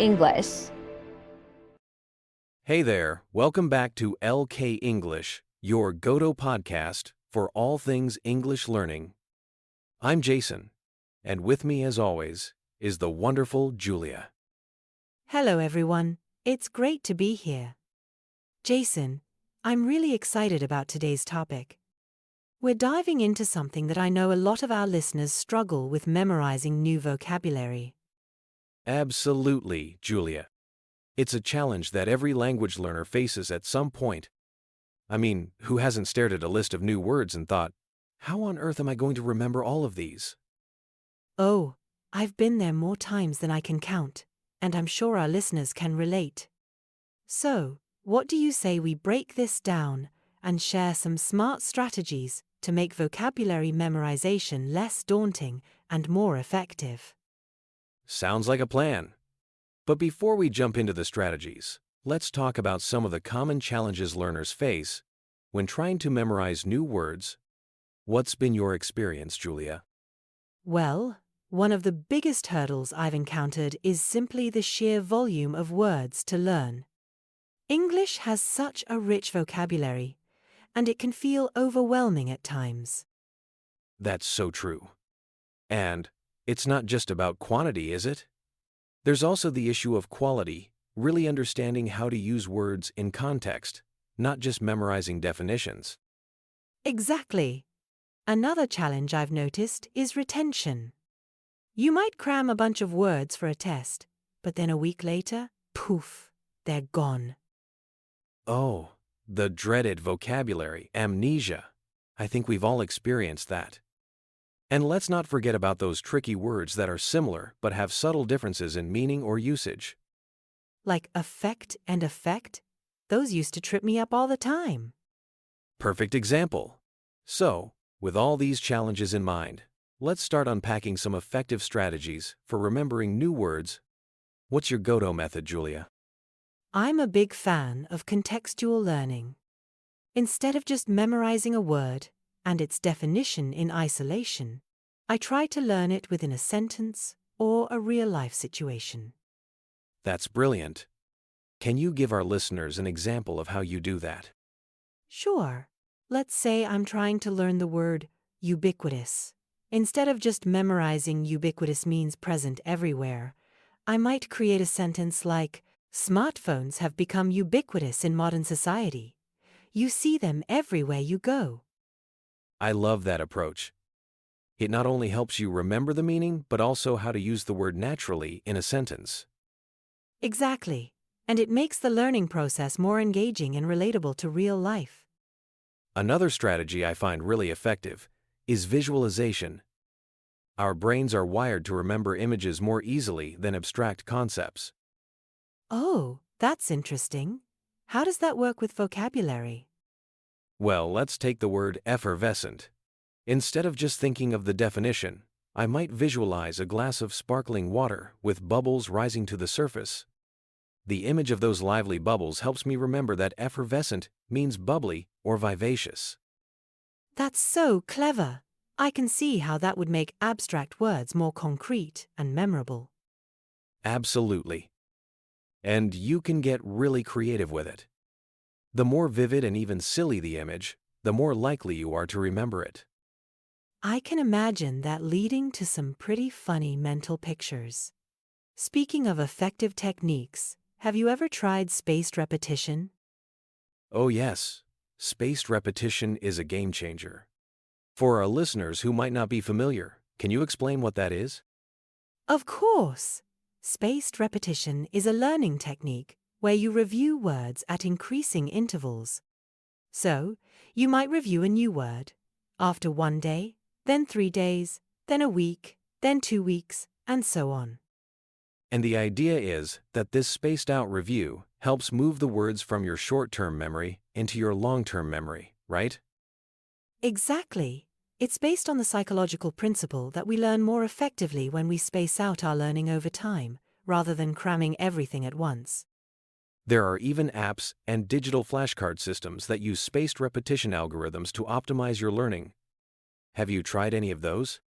English. Hey there, welcome back to LK English, your go-to podcast for all things English learning. I'm Jason, and with me as always is the wonderful Julia. Hello, everyone. It's great to be here. Jason, I'm really excited about today's topic. We're diving into something that I know a lot of our listeners struggle with memorizing new vocabulary. Absolutely, Julia. It's a challenge that every language learner faces at some point. I mean, who hasn't stared at a list of new words and thought, how on earth am I going to remember all of these? Oh, I've been there more times than I can count, and I'm sure our listeners can relate. So, what do you say we break this down and share some smart strategies to make vocabulary memorization less daunting and more effective? Sounds like a plan. But before we jump into the strategies, let's talk about some of the common challenges learners face when trying to memorize new words. What's been your experience, Julia? Well, one of the biggest hurdles I've encountered is simply the sheer volume of words to learn. English has such a rich vocabulary, and it can feel overwhelming at times. That's so true. And it's not just about quantity, is it? There's also the issue of quality, really understanding how to use words in context, not just memorizing definitions. Exactly. Another challenge I've noticed is retention. You might cram a bunch of words for a test, but then a week later, poof, they're gone. Oh, the dreaded vocabulary amnesia. I think we've all experienced that. And let's not forget about those tricky words that are similar but have subtle differences in meaning or usage. Like affect and effect? Those used to trip me up all the time. Perfect example. So, with all these challenges in mind, let's start unpacking some effective strategies for remembering new words. What's your go-to method, Julia? I'm a big fan of contextual learning. Instead of just memorizing a word and its definition in isolation, I try to learn it within a sentence or a real-life situation. That's brilliant. Can you give our listeners an example of how you do that? Sure. Let's say I'm trying to learn the word ubiquitous. Instead of just memorizing ubiquitous means present everywhere, I might create a sentence like, smartphones have become ubiquitous in modern society. You see them everywhere you go. I love that approach. It not only helps you remember the meaning, but also how to use the word naturally in a sentence. Exactly. And it makes the learning process more engaging and relatable to real life. Another strategy I find really effective is visualization. Our brains are wired to remember images more easily than abstract concepts. Oh, that's interesting. How does that work with vocabulary? Well, let's take the word effervescent. Instead of just thinking of the definition, I might visualize a glass of sparkling water with bubbles rising to the surface. The image of those lively bubbles helps me remember that effervescent means bubbly or vivacious. That's so clever. I can see how that would make abstract words more concrete and memorable. Absolutely. And you can get really creative with it. The more vivid and even silly the image, the more likely you are to remember it. I can imagine that leading to some pretty funny mental pictures. Speaking of effective techniques, have you ever tried spaced repetition? Oh yes, spaced repetition is a game changer. For our listeners who might not be familiar, can you explain what that is? Of course! Spaced repetition is a learning technique where you review words at increasing intervals. So, you might review a new word after 1 day, then 3 days, then a week, then 2 weeks, and so on. And the idea is that this spaced-out review helps move the words from your short-term memory into your long-term memory, right? Exactly. It's based on the psychological principle that we learn more effectively when we space out our learning over time, rather than cramming everything at once. There are even apps and digital flashcard systems that use spaced repetition algorithms to optimize your learning. Have you tried any of those?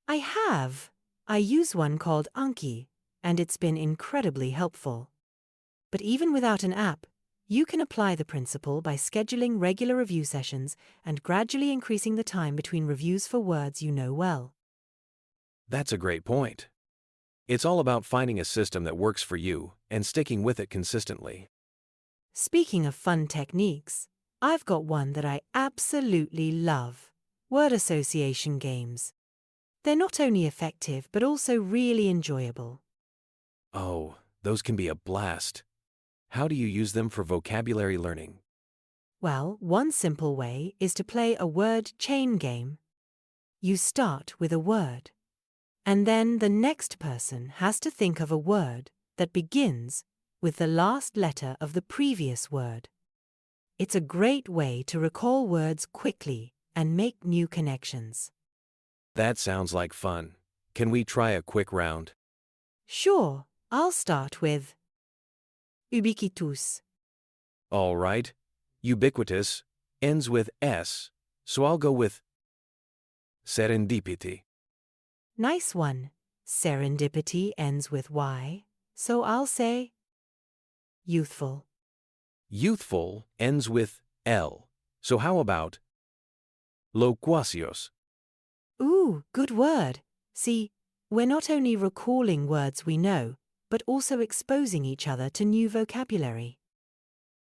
I have. I use one called Anki, and it's been incredibly helpful. But even without an app, you can apply the principle by scheduling regular review sessions and gradually increasing the time between reviews for words you know well. That's a great point. It's all about finding a system that works for you and sticking with it consistently. Speaking of fun techniques, I've got one that I absolutely love: word association games. They're not only effective but also really enjoyable. Oh, those can be a blast. How do you use them for vocabulary learning? Well, one simple way is to play a word chain game. You start with a word, and then the next person has to think of a word that begins with the last letter of the previous word. It's a great way to recall words quickly and make new connections. That sounds like fun. Can we try a quick round? Sure, I'll start with ubiquitous. All right. Ubiquitous ends with S, so I'll go with serendipity. Nice one. Serendipity ends with Y, so I'll say youthful. Youthful ends with L, so how about loquacious? Ooh, good word. See, we're not only recalling words we know, but also exposing each other to new vocabulary.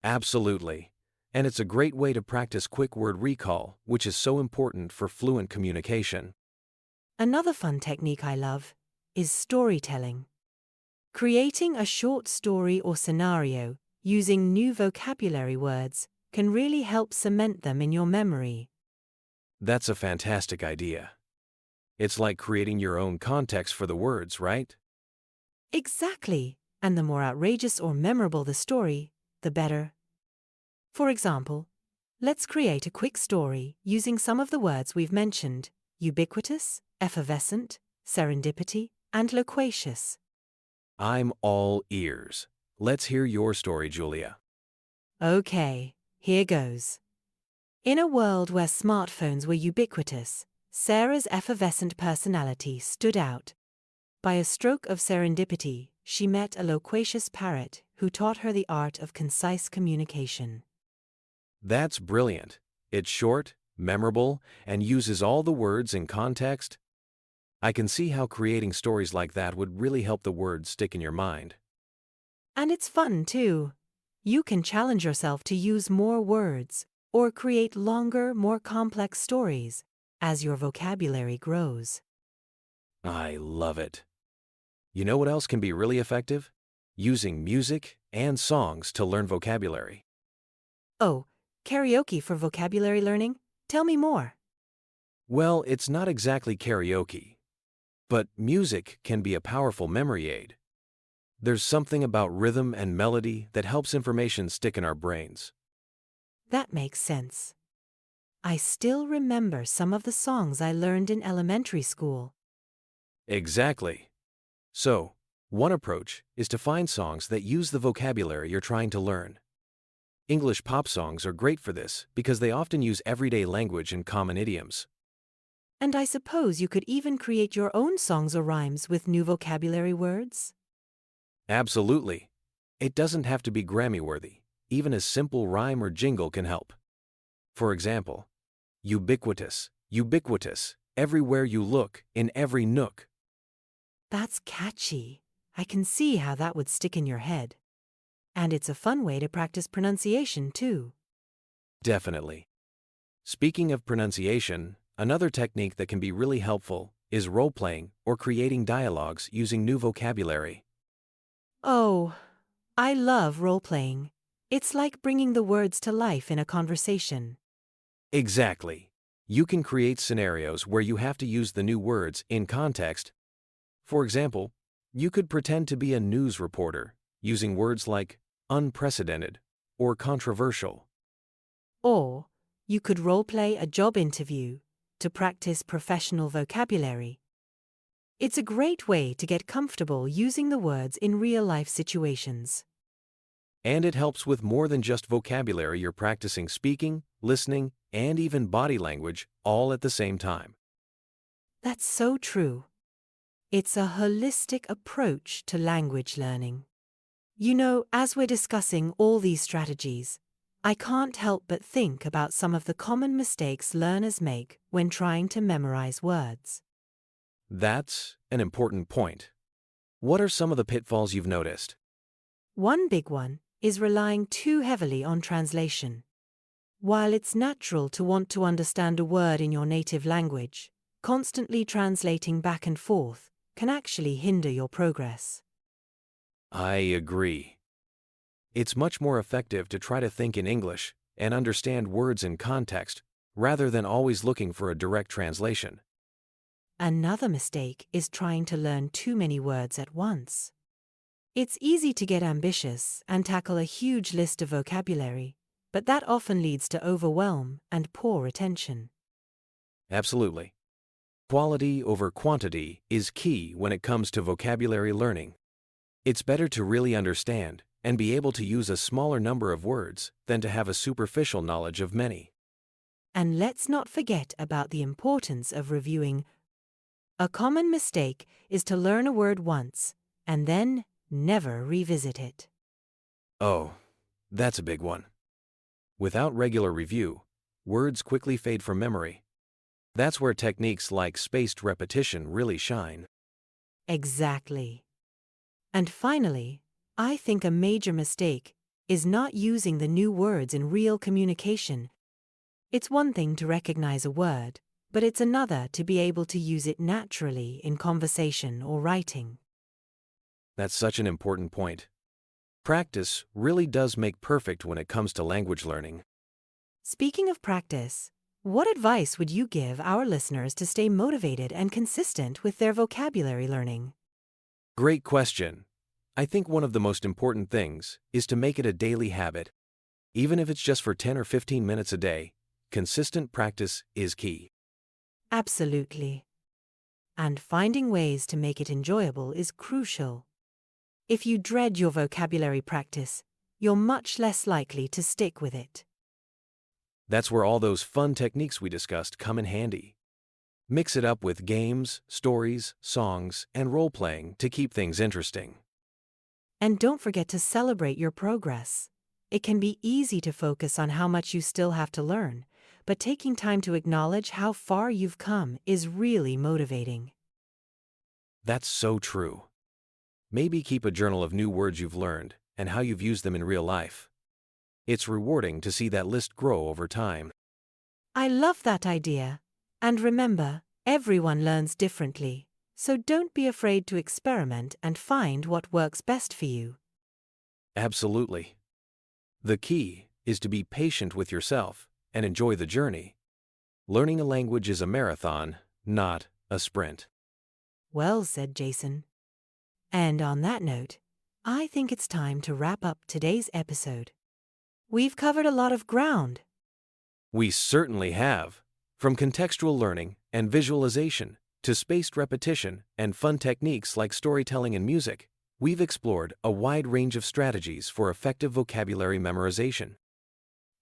Absolutely. And it's a great way to practice quick word recall, which is so important for fluent communication. Another fun technique I love is storytelling. Creating a short story or scenario using new vocabulary words can really help cement them in your memory. That's a fantastic idea. It's like creating your own context for the words, right? Exactly, and the more outrageous or memorable the story, the better. For example, let's create a quick story using some of the words we've mentioned: ubiquitous, effervescent, serendipity, and loquacious. I'm all ears. Let's hear your story, Julia. Okay, here goes. In a world where smartphones were ubiquitous, Sarah's effervescent personality stood out. By a stroke of serendipity, she met a loquacious parrot who taught her the art of concise communication. That's brilliant. It's short, memorable, and uses all the words in context. I can see how creating stories like that would really help the words stick in your mind. And it's fun, too. You can challenge yourself to use more words or create longer, more complex stories as your vocabulary grows. I love it. You know what else can be really effective? Using music and songs to learn vocabulary. Oh, karaoke for vocabulary learning? Tell me more. Well, it's not exactly karaoke, but music can be a powerful memory aid. There's something about rhythm and melody that helps information stick in our brains. That makes sense. I still remember some of the songs I learned in elementary school. Exactly. So, one approach is to find songs that use the vocabulary you're trying to learn. English pop songs are great for this because they often use everyday language and common idioms. And I suppose you could even create your own songs or rhymes with new vocabulary words? Absolutely. It doesn't have to be Grammy-worthy. Even a simple rhyme or jingle can help. For example, ubiquitous, ubiquitous, everywhere you look, in every nook. That's catchy. I can see how that would stick in your head. And it's a fun way to practice pronunciation, too. Definitely. Speaking of pronunciation, another technique that can be really helpful is role-playing or creating dialogues using new vocabulary. Oh, I love role-playing. It's like bringing the words to life in a conversation. Exactly. You can create scenarios where you have to use the new words in context. For example, you could pretend to be a news reporter using words like unprecedented or controversial. Or you could role-play a job interview to practice professional vocabulary. It's a great way to get comfortable using the words in real-life situations. And it helps with more than just vocabulary. You're practicing speaking, listening, and even body language all at the same time. That's so true. It's a holistic approach to language learning. You know, as we're discussing all these strategies, I can't help but think about some of the common mistakes learners make when trying to memorize words. That's an important point. What are some of the pitfalls you've noticed? One big one is relying too heavily on translation. While it's natural to want to understand a word in your native language, constantly translating back and forth can actually hinder your progress. I agree. It's much more effective to try to think in English and understand words in context rather than always looking for a direct translation. Another mistake is trying to learn too many words at once. It's easy to get ambitious and tackle a huge list of vocabulary, but that often leads to overwhelm and poor retention. Absolutely. Quality over quantity is key when it comes to vocabulary learning. It's better to really understand and be able to use a smaller number of words than to have a superficial knowledge of many. And let's not forget about the importance of reviewing. A common mistake is to learn a word once and then never revisit it. Oh, that's a big one. Without regular review, words quickly fade from memory. That's where techniques like spaced repetition really shine. Exactly. And finally, I think a major mistake is not using the new words in real communication. It's one thing to recognize a word, but it's another to be able to use it naturally in conversation or writing. That's such an important point. Practice really does make perfect when it comes to language learning. Speaking of practice, what advice would you give our listeners to stay motivated and consistent with their vocabulary learning? Great question. I think one of the most important things is to make it a daily habit. Even if it's just for 10 or 15 minutes a day, consistent practice is key. Absolutely. And finding ways to make it enjoyable is crucial. If you dread your vocabulary practice, you're much less likely to stick with it. That's where all those fun techniques we discussed come in handy. Mix it up with games, stories, songs, and role-playing to keep things interesting. And don't forget to celebrate your progress. It can be easy to focus on how much you still have to learn, but taking time to acknowledge how far you've come is really motivating. That's so true. Maybe keep a journal of new words you've learned and how you've used them in real life. It's rewarding to see that list grow over time. I love that idea. And remember, everyone learns differently, so don't be afraid to experiment and find what works best for you. Absolutely. The key is to be patient with yourself and enjoy the journey. Learning a language is a marathon, not a sprint. Well said, Jason. And on that note, I think it's time to wrap up today's episode. We've covered a lot of ground. We certainly have. From contextual learning and visualization to spaced repetition and fun techniques like storytelling and music, we've explored a wide range of strategies for effective vocabulary memorization.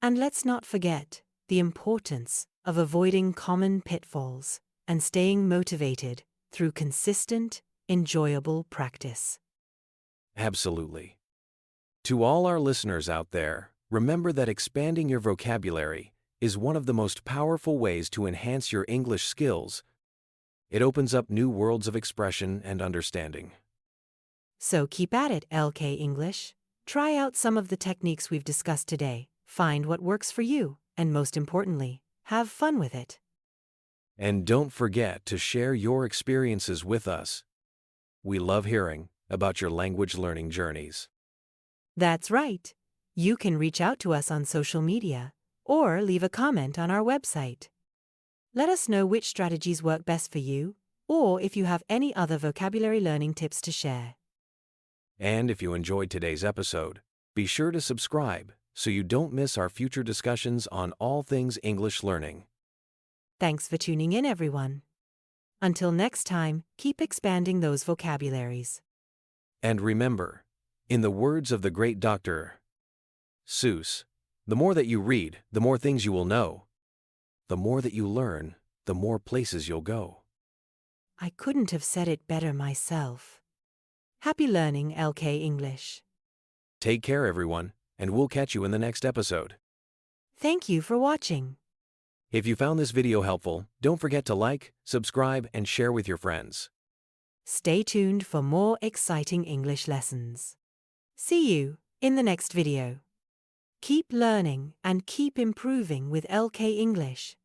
And let's not forget the importance of avoiding common pitfalls and staying motivated through consistent, enjoyable practice. Absolutely. To all our listeners out there, remember that expanding your vocabulary is one of the most powerful ways to enhance your English skills. It opens up new worlds of expression and understanding. So keep at it, LK English. Try out some of the techniques we've discussed today, find what works for you, and most importantly, have fun with it. And don't forget to share your experiences with us. We love hearing about your language learning journeys. That's right. You can reach out to us on social media or leave a comment on our website. Let us know which strategies work best for you, or if you have any other vocabulary learning tips to share. And if you enjoyed today's episode, be sure to subscribe so you don't miss our future discussions on all things English learning. Thanks for tuning in, everyone. Until next time, keep expanding those vocabularies. And remember, in the words of the great Dr. Seuss, the more that you read, the more things you will know. The more that you learn, the more places you'll go. I couldn't have said it better myself. Happy learning, LK English. Take care, everyone, and we'll catch you in the next episode. Thank you for watching. If you found this video helpful, don't forget to like, subscribe, and share with your friends. Stay tuned for more exciting English lessons. See you in the next video. Keep learning and keep improving with LK English.